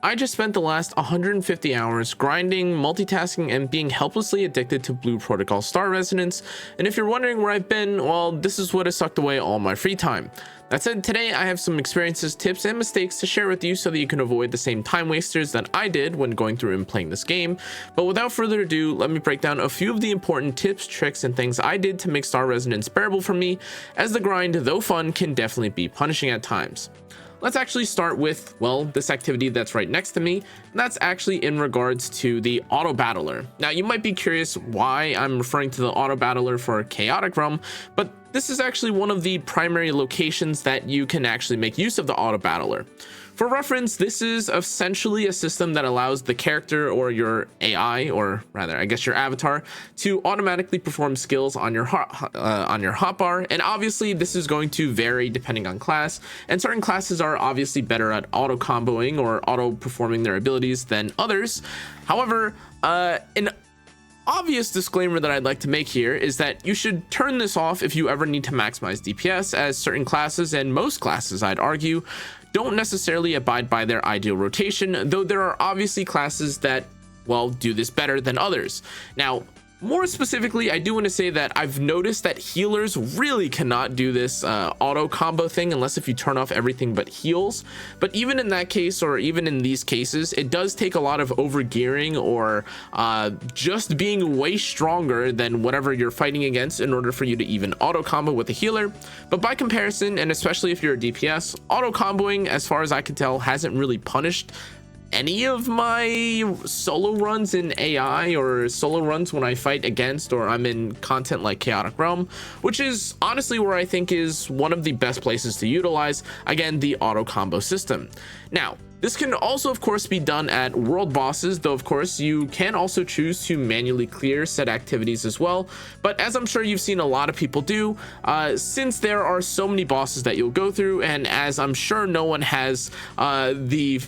I just spent the last 150 hours grinding, multitasking, and being helplessly addicted to Blue Protocol Star Resonance, and if you're wondering where I've been, well, this is what has sucked away all my free time. That said, today I have some experiences, tips, and mistakes to share with you so that you can avoid the same time wasters that I did when going through and playing this game. But without further ado, let me break down a few of the important tips, tricks, and things I did to make Star Resonance bearable for me, as the grind, though fun, can definitely be punishing at times. Let's actually start with, well, this activity that's right next to me, and that's actually in regards to the auto battler. Now, you might be curious why I'm referring to the auto battler for Chaotic Realm, but this is actually one of the primary locations that you can actually make use of the auto battler. For reference, this is essentially a system that allows the character or your AI, or rather, I guess your avatar, to automatically perform skills on your hotbar. And obviously, this is going to vary depending on class. And certain classes are obviously better at auto comboing or auto performing their abilities than others. However, an obvious disclaimer that I'd like to make here is that you should turn this off if you ever need to maximize DPS, as certain classes, and most classes I'd argue, don't necessarily abide by their ideal rotation, though there are obviously classes that, well, do this better than others. Now, more specifically, I do want to say that I've noticed that healers really cannot do this auto combo thing unless if you turn off everything but heals. But even in that case, or even in these cases, it does take a lot of overgearing or just being way stronger than whatever you're fighting against in order for you to even auto combo with a healer. But by comparison, and especially if you're a DPS, auto comboing, as far as I can tell, hasn't really punished any of my solo runs in AI or solo runs when I fight against or I'm in content like Chaotic Realm, which is honestly where I think is one of the best places to utilize, again, the auto combo system. Now, this can also, of course, be done at world bosses, though, of course, you can also choose to manually clear said activities as well. But as I'm sure you've seen a lot of people do, since there are so many bosses that you'll go through, and as I'm sure no one has the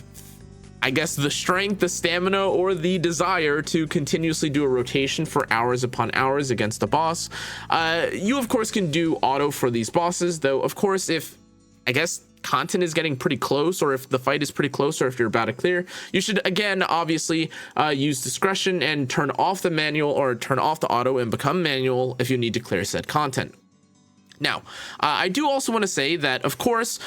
strength, the stamina, or the desire to continuously do a rotation for hours upon hours against a boss, you of course can do auto for these bosses, though of course if content is getting pretty close, or if the fight is pretty close, or if you're about to clear, you should again obviously use discretion and turn off the manual or turn off the auto and become manual if you need to clear said content. Now, I do also want to say that of course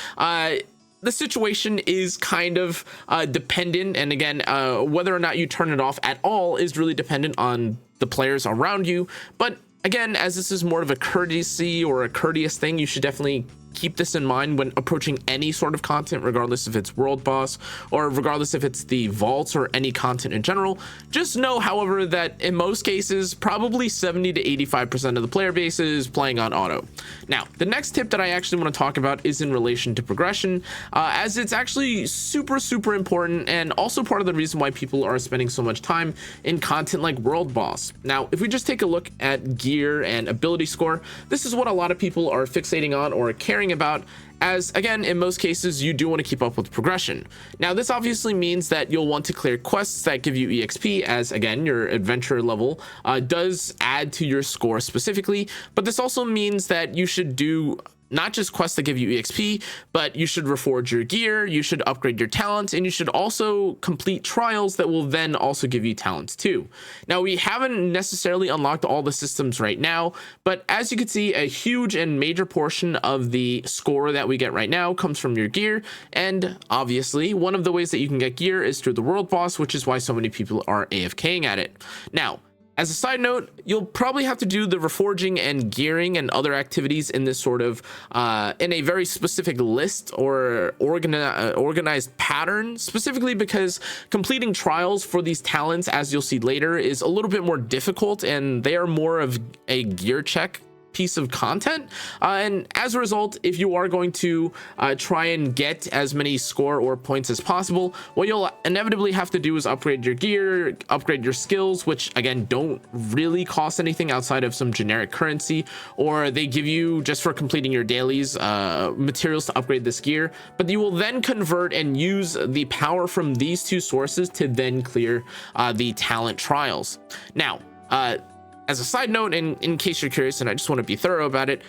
the situation is kind of dependent, and again, whether or not you turn it off at all is really dependent on the players around you. But again, as this is more of a courtesy or a courteous thing, you should definitely keep this in mind when approaching any sort of content, regardless if it's world boss or regardless if it's the vaults or any content in general. Just know, however, that in most cases, probably 70 to 85% of the player base is playing on auto. Now, the next tip that I actually want to talk about is in relation to progression, as it's actually super important and also part of the reason why people are spending so much time in content like world boss. Now, if we just take a look at gear and ability score, this is what a lot of people are fixating on or caring about, as again, in most cases you do want to keep up with progression. Now, this obviously means that you'll want to clear quests that give you EXP, as again your adventure level does add to your score specifically, but this also means that you should do not just quests that give you EXP, but you should reforge your gear, you should upgrade your talents, and you should also complete trials that will then also give you talents too. Now, we haven't necessarily unlocked all the systems right now, but as you can see, a huge and major portion of the score that we get right now comes from your gear, and obviously one of the ways that you can get gear is through the world boss, which is why so many people are AFKing at it. Now, as a side note, you'll probably have to do the reforging and gearing and other activities in this sort of in a very specific list or organized pattern, specifically because completing trials for these talents, as you'll see later, is a little bit more difficult, and they are more of a gear check piece of content, and as a result, if you are going to try and get as many score or points as possible, what you'll inevitably have to do is upgrade your gear, upgrade your skills, which again don't really cost anything outside of some generic currency, or they give you just for completing your dailies materials to upgrade this gear, but you will then convert and use the power from these two sources to then clear the talent trials. Now, as a side note, and in case you're curious, and I just want to be thorough about it,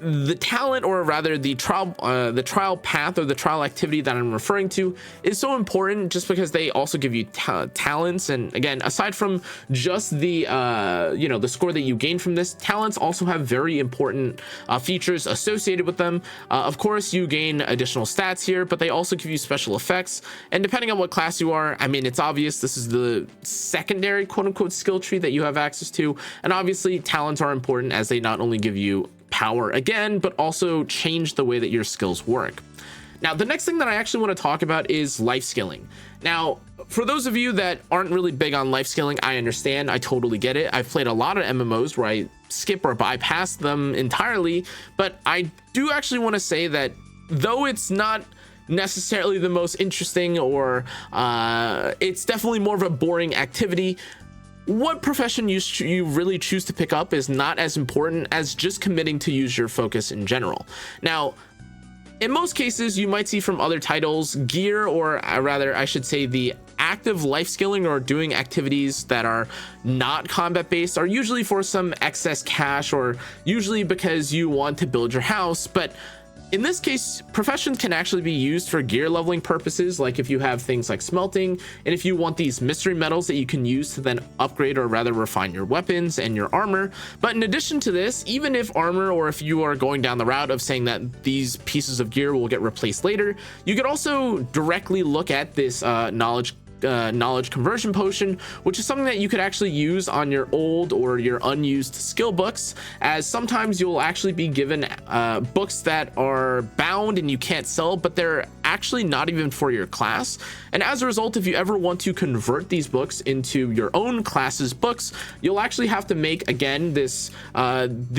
the talent, or rather the trial path or the trial activity that I'm referring to, is so important just because they also give you talents. And again, aside from just the the score that you gain from this, talents also have very important features associated with them. Of course, you gain additional stats here, but they also give you special effects, and depending on what class you are, I mean, it's obvious this is the secondary quote-unquote skill tree that you have access to. And obviously talents are important as they not only give you power again, but also change the way that your skills work. Now, the next thing that I actually want to talk about is life skilling. Now, for those of you that aren't really big on life skilling, I understand. I totally get it. I've played a lot of MMOs where I skip or bypass them entirely, but I do actually want to say that though it's not necessarily the most interesting, or it's definitely more of a boring activity, what profession you really choose to pick up is not as important as just committing to use your focus in general. Now, in most cases, you might see from other titles, gear, or rather, I should say, the active life skilling or doing activities that are not combat based are usually for some excess cash, or usually because you want to build your house. But in this case, professions can actually be used for gear leveling purposes, like if you have things like smelting, and if you want these mystery metals that you can use to then upgrade or rather refine your weapons and your armor. But in addition to this, even if armor, or if you are going down the route of saying that these pieces of gear will get replaced later, you could also directly look at this knowledge conversion potion, which is something that you could actually use on your old or your unused skill books, as sometimes you'll actually be given books that are bound and you can't sell, but they're actually not even for your class. And as a result, if you ever want to convert these books into your own class's books, you'll actually have to make, again, this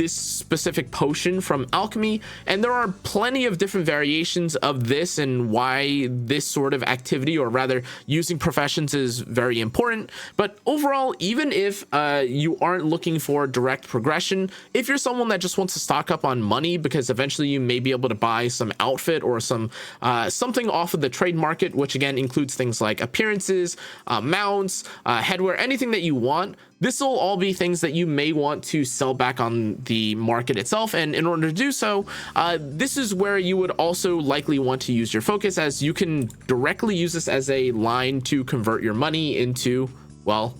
specific potion from alchemy. And there are plenty of different variations of this, and why this sort of activity, or rather using professions, is very important. But overall, even if you aren't looking for direct progression, if you're someone that just wants to stock up on money because eventually you may be able to buy some outfit or some something off of the trade market, which again includes things like appearances, mounts, headwear, anything that you want, this will all be things that you may want to sell back on the market itself. And in order to do so, this is where you would also likely want to use your focus, as you can directly use this as a line to convert your money into, well,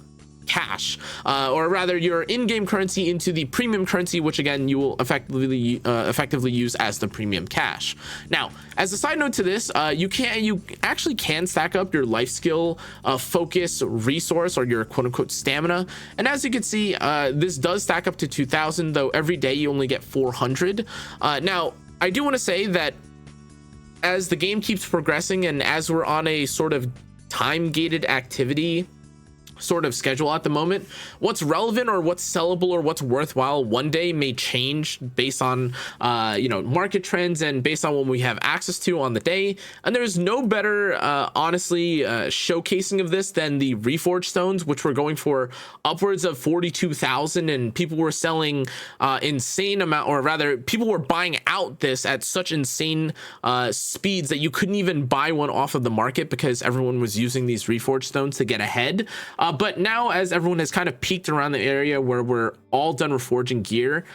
cash, or rather your in-game currency into the premium currency, which again you will effectively use as the premium cash. Now, as a side note to this, you actually can stack up your life skill focus resource, or your quote-unquote stamina, and as you can see, this does stack up to 2,000, though every day you only get 400. Now, I do want to say that as the game keeps progressing, and as we're on a sort of time-gated activity sort of schedule at the moment, what's relevant or what's sellable or what's worthwhile one day may change based on market trends and based on what we have access to on the day. And there's no better honestly showcasing of this than the reforged stones, which were going for upwards of 42,000, and people were selling insane amount, or rather people were buying out this at such insane speeds that you couldn't even buy one off of the market because everyone was using these reforged stones to get ahead. But now, as everyone has kind of peaked around the area where we're all done reforging gear,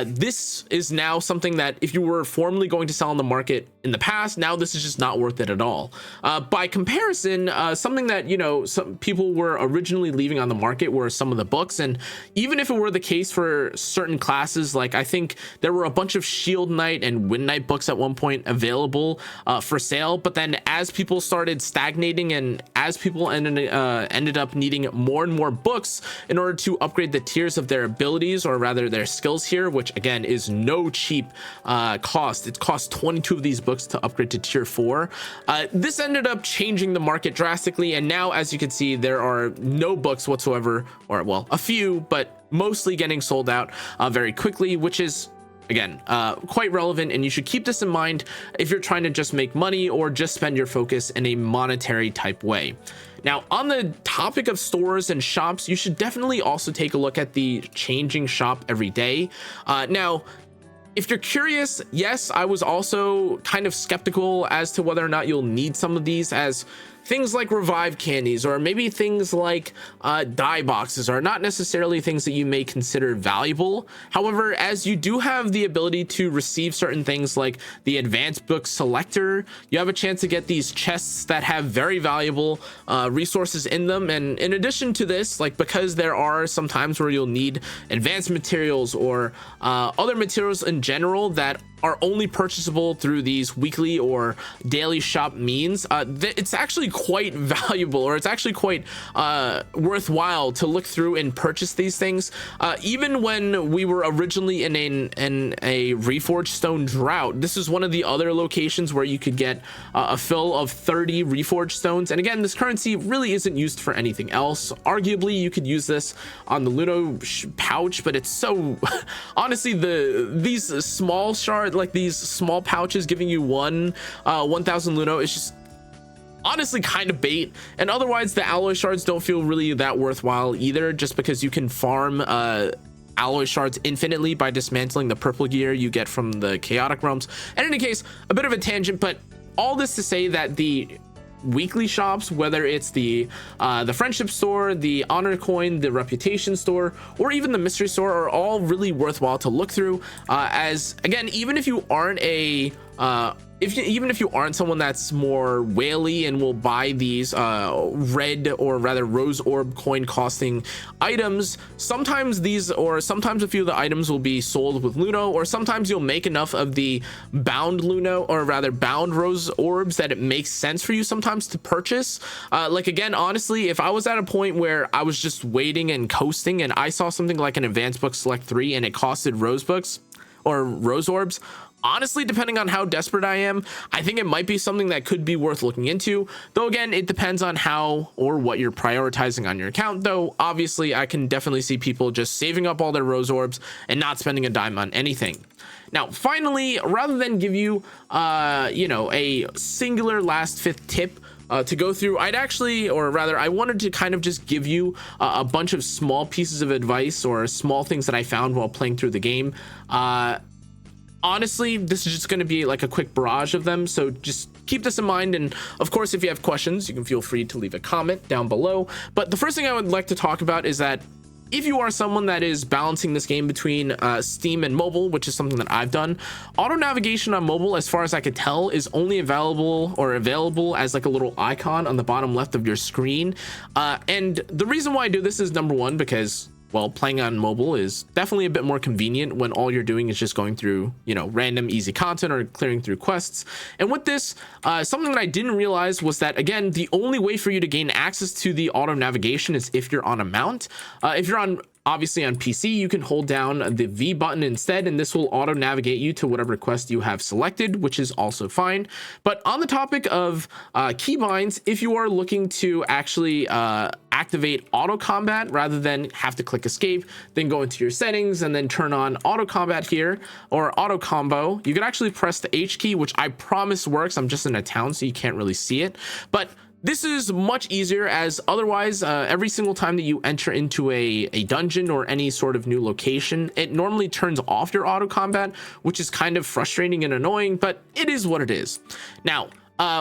this is now something that if you were formerly going to sell on the market in the past, now this is just not worth it at all. By comparison, something that, some people were originally leaving on the market were some of the books. And even if it were the case for certain classes, like I think there were a bunch of Shield Knight and Wind Knight books at one point available for sale. But then as people started stagnating, and as people ended up needing more and more books in order to upgrade the tiers of their abilities, or rather their skills here, which again is no cheap cost. It costs 22 of these books to upgrade to tier 4. This ended up changing the market drastically, and now, as you can see, there are no books whatsoever, or well, a few, but mostly getting sold out very quickly, which is again quite relevant, and you should keep this in mind if you're trying to just make money or just spend your focus in a monetary type way. Now, on the topic of stores and shops, you should definitely also take a look at the changing shop every day. Now, if you're curious, yes, I was also kind of skeptical as to whether or not you'll need some of these, as things like revive candies or maybe things like dye boxes are not necessarily things that you may consider valuable. However, as you do have the ability to receive certain things like the advanced book selector, you have a chance to get these chests that have very valuable resources in them. And in addition to this, like, because there are some times where you'll need advanced materials or other materials in general that are only purchasable through these weekly or daily shop means, it's actually quite valuable, or it's actually quite worthwhile to look through and purchase these things. Even when we were originally in a reforged stone drought, this is one of the other locations where you could get a fill of 30 reforged stones. And again, this currency really isn't used for anything else. Arguably, you could use this on the Luno pouch, but it's so honestly, these small shards, like these small pouches giving you 1000 Luno, is just honestly kind of bait. And otherwise, the alloy shards don't feel really that worthwhile either, just because you can farm alloy shards infinitely by dismantling the purple gear you get from the chaotic realms. In any case, a bit of a tangent, but all this to say that the weekly shops, whether it's the friendship store, the honor coin, the reputation store, or even the mystery store, are all really worthwhile to look through, as again, even if you aren't a even if you aren't someone that's more whaley and will buy these red, or rather rose orb coin costing items, sometimes a few of the items will be sold with Luno, or sometimes you'll make enough of the bound Luno, or rather bound rose orbs, that it makes sense for you sometimes to purchase. Like, again, honestly, if I was at a point where I was just waiting and coasting and I saw something like an advanced book select 3 and it costed rose books or rose orbs, honestly, depending on how desperate I am, I think it might be something that could be worth looking into. Though again, it depends on how or what you're prioritizing on your account. Though obviously, I can definitely see people just saving up all their rose orbs and not spending a dime on anything. Now, finally, rather than give you, a singular last fifth tip to go through, I wanted to kind of just give you a bunch of small pieces of advice or small things that I found while playing through the game. Honestly, this is just going to be like a quick barrage of them, so just keep this in mind. And of course, if you have questions, you can feel free to leave a comment down below. But the first thing I would like to talk about is that if you are someone that is balancing this game between Steam and mobile, which is something that I've done, auto navigation on mobile, as far as I could tell, is only available as like a little icon on the bottom left of your screen. And the reason why I do this is, number one, because, well, playing on mobile is definitely a bit more convenient when all you're doing is just going through, random easy content or clearing through quests. And with this, something that I didn't realize was that, again, the only way for you to gain access to the auto navigation is if you're on a mount. If you're obviously on PC, you can hold down the V button instead, and this will auto navigate you to whatever quest you have selected, which is also fine. But on the topic of keybinds, if you are looking to actually activate auto combat rather than have to click escape, then go into your settings and then turn on auto combat here, or auto combo, you can actually press the H key, which I promise works. I'm just in a town, so you can't really see it, but this is much easier, as otherwise, every single time that you enter into a dungeon or any sort of new location, it normally turns off your auto combat, which is kind of frustrating and annoying, but it is what it is. Now,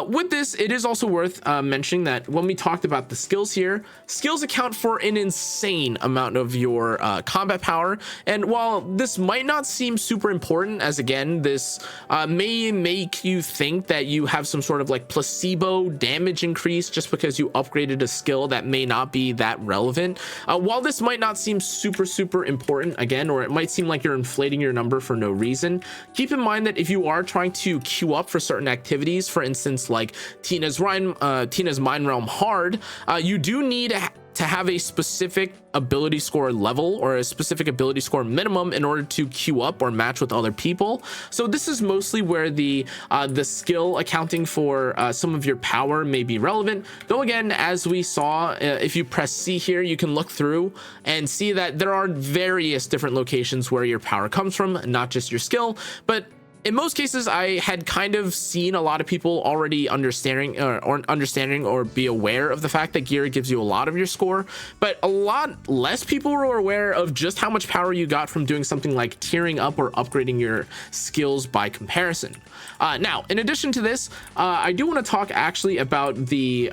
with this, it is also worth mentioning that when we talked about the skills here, skills account for an insane amount of your combat power. And while this might not seem super important, as again, this may make you think that you have some sort of like placebo damage increase just because you upgraded a skill that may not be that relevant. While this might not seem super important, again, or it might seem like you're inflating your number for no reason, keep in mind that if you are trying to queue up for certain activities, for instance, like Tina's Mind Realm Hard, you do need to have a specific ability score level or a specific ability score minimum in order to queue up or match with other people. So this is mostly where the skill accounting for some of your power may be relevant. Though again, as we saw, if you press C here, you can look through and see that there are various different locations where your power comes from, not just your skill. But in most cases, I had kind of seen a lot of people already understanding or be aware of the fact that gear gives you a lot of your score, but a lot less people were aware of just how much power you got from doing something like tiering up or upgrading your skills by comparison. Now, in addition to this, I do want to talk actually about the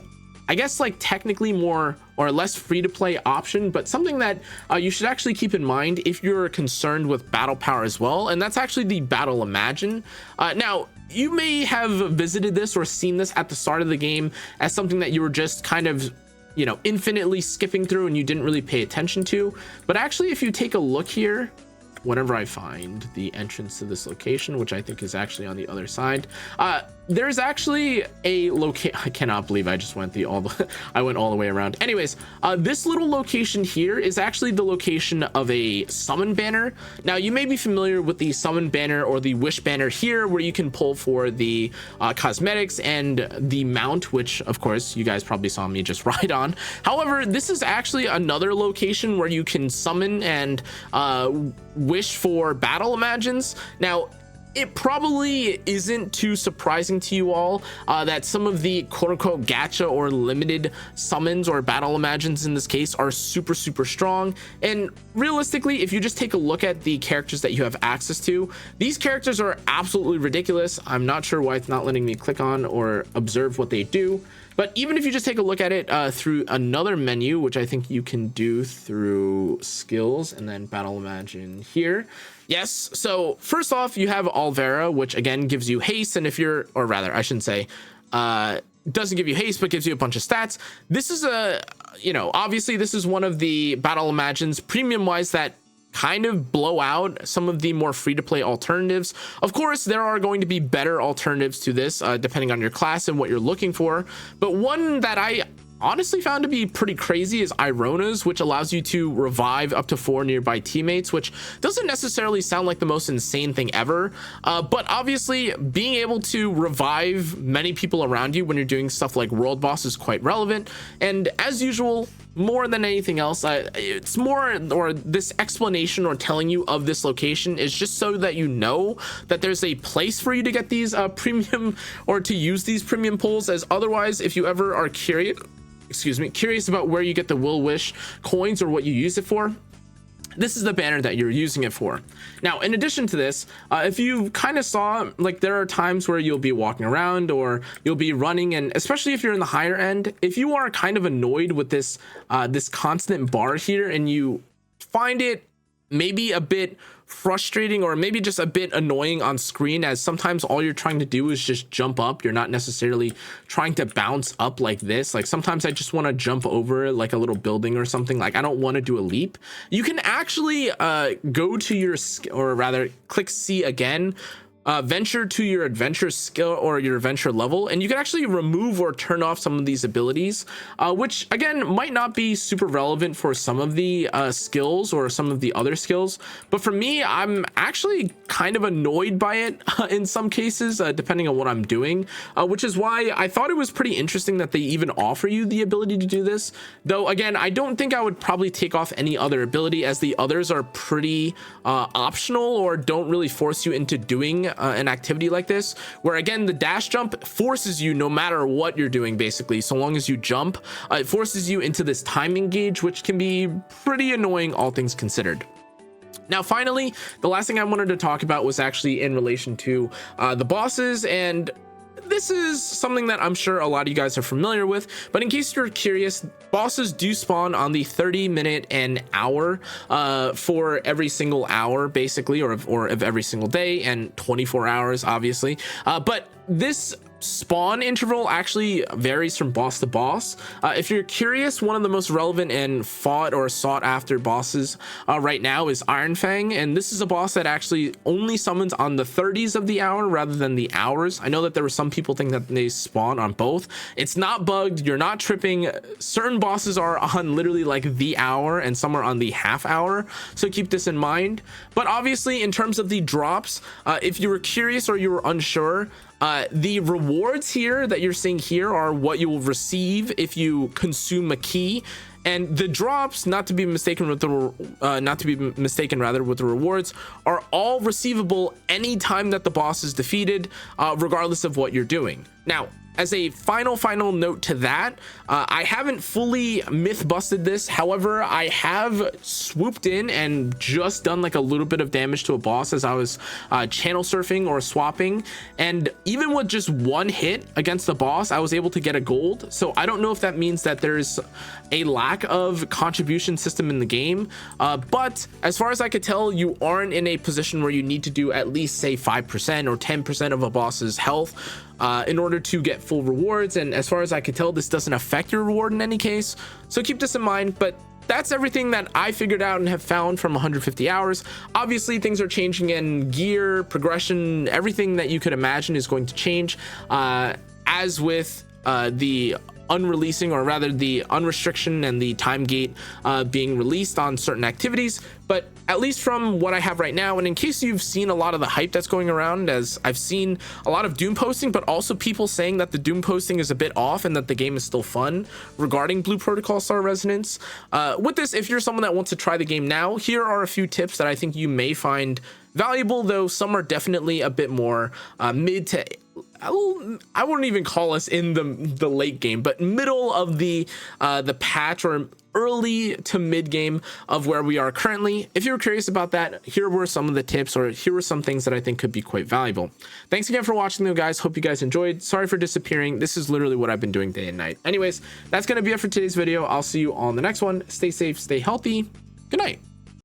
I guess like technically more or less free to play option, but something that you should actually keep in mind if you're concerned with battle power as well. And that's actually the Battle Imagine. Now, you may have visited this or seen this at the start of the game as something that you were just kind of, you know, infinitely skipping through and you didn't really pay attention to. But actually, if you take a look here, whenever I find the entrance to this location, which I think is actually on the other side, there's actually a location. I cannot believe I just went I went all the way around. Anyways, this little location here is actually the location of a summon banner. Now, you may be familiar with the summon banner or the wish banner here, where you can pull for the cosmetics and the mount, which of course you guys probably saw me just ride on. However, this is actually another location where you can summon and wish for battle imagines. Now, it probably isn't too surprising to you all that some of the quote-unquote gacha or limited summons or battle imagines in this case are super strong. And realistically, if you just take a look at the characters that you have access to, these characters are absolutely ridiculous. I'm not sure why it's not letting me click on or observe what they do. But even if you just take a look at it through another menu, which I think you can do through skills and then battle imagine here. Yes, so first off, you have Alvera, which again gives you haste. And if you're, or rather, I shouldn't say, doesn't give you haste, but gives you a bunch of stats. This is a, you know, obviously this is one of the battle imagines premium wise that kind of blow out some of the more free-to-play alternatives. Of course, there are going to be better alternatives to this depending on your class and what you're looking for, but one that I honestly found to be pretty crazy is Irona's, which allows you to revive up to 4 nearby teammates, which doesn't necessarily sound like the most insane thing ever, but obviously being able to revive many people around you when you're doing stuff like world boss is quite relevant. And as usual, more than anything else, it's more, or this explanation or telling you of this location is just so that you know that there's a place for you to get these premium or to use these premium pulls, as otherwise if you ever are curious about where you get the will wish coins or what you use it for, this is the banner that you're using it for. Now, in addition to this, if you kind of saw, like, there are times where you'll be walking around or you'll be running, and especially if you're in the higher end, if you are kind of annoyed with this this constant bar here and you find it maybe a bit frustrating or maybe just a bit annoying on screen, as sometimes all you're trying to do is just jump up, you're not necessarily trying to bounce up like this. Like sometimes I just want to jump over like a little building or something, like I don't want to do a leap. You can actually go to your, or rather click C again, venture to your adventure skill or your adventure level, and you can actually remove or turn off some of these abilities, which again might not be super relevant for some of the skills or some of the other skills, but for me, I'm actually kind of annoyed by it in some cases, depending on what I'm doing, which is why I thought it was pretty interesting that they even offer you the ability to do this. Though again, I don't think I would probably take off any other ability, as the others are pretty optional or don't really force you into doing an activity like this, where again the dash jump forces you, no matter what you're doing, basically so long as you jump, it forces you into this timing gauge, which can be pretty annoying all things considered. Now finally, the last thing I wanted to talk about was actually in relation to the bosses, and this is something that I'm sure a lot of you guys are familiar with, but in case you're curious, bosses do spawn on the 30-minute and hour for every single hour, basically, or of every single day, and 24 hours, obviously. But this spawn interval actually varies from boss to boss. If you're curious, one of the most relevant and fought or sought after bosses right now is Iron Fang, and this is a boss that actually only summons on the 30s of the hour rather than the hours. I know that there were some people think that they spawn on both. It's not bugged, you're not tripping. Certain bosses are on literally like the hour and some are on the half hour, so keep this in mind. But obviously in terms of the drops, if you were curious or you were unsure, the rewards here that you're seeing here are what you will receive if you consume a key, And the drops, not to be mistaken with the rewards, are all receivable anytime that the boss is defeated, regardless of what you're doing. Now, as a final note to that, I haven't fully myth busted this. However, I have swooped in and just done like a little bit of damage to a boss as I was channel surfing or swapping, and even with just one hit against the boss, I was able to get a gold. So I don't know if that means that there's a lack of contribution system in the game, but as far as I could tell, you aren't in a position where you need to do at least say 5% or 10% of a boss's health in order to get full rewards. And as far as I can tell, this doesn't affect your reward in any case, so keep this in mind. But that's everything that I figured out and have found from 150 hours. Obviously things are changing in gear, progression, everything that you could imagine is going to change, as with the unreleasing, or rather the unrestriction and the time gate being released on certain activities. But at least from what I have right now, and in case you've seen a lot of the hype that's going around, as I've seen a lot of Doom posting, but also people saying that the Doom posting is a bit off and that the game is still fun regarding Blue Protocol Star Resonance. With this, if you're someone that wants to try the game now, here are a few tips that I think you may find valuable, though some are definitely a bit more mid to, I wouldn't even call us in the late game, but middle of the patch, or early to mid game of where we are currently. If you're curious about that, here were some of the tips, or here were some things that I think could be quite valuable. Thanks again for watching though, guys. Hope you guys enjoyed. Sorry for disappearing. This is literally what I've been doing day and night. Anyways, that's going to be it for today's video. I'll see you on the next one. Stay safe, stay healthy. Good night.